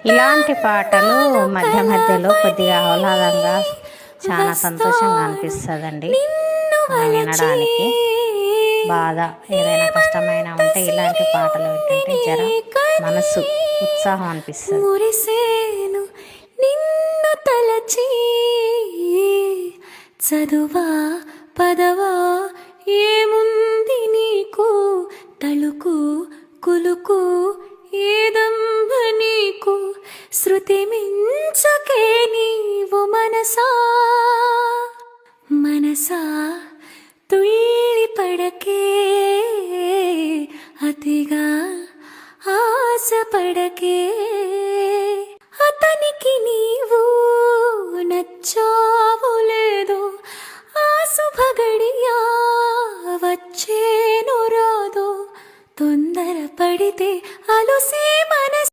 ఇలాంటి పాటలు మధ్య మధ్యలో కొద్దిగా ఆహ్లాదంగా చాలా సంతోషంగా అనిపిస్తుందండి వినడానికి. బాధ ఏదైనా కష్టమైన ఉంటే ఇలాంటి పాటలు వింటుంటే జర మనసు ఉత్సాహం అనిపిస్తుంది. నిన్ను తలచి చదువా పదవా ఏముంది నీకు, తలుకు కులుకు ఏదంబ నీకు, శృతి మించకే నీవు మనసా మనసా తుళ్ళి పడకే, అతిగా ఆశపడకే, అతనికి నీవు నచ్చావు లేదో, ఆ శుభగడియా వచ్చేను రాదో, తొందర పడితే అలుసే మనసు.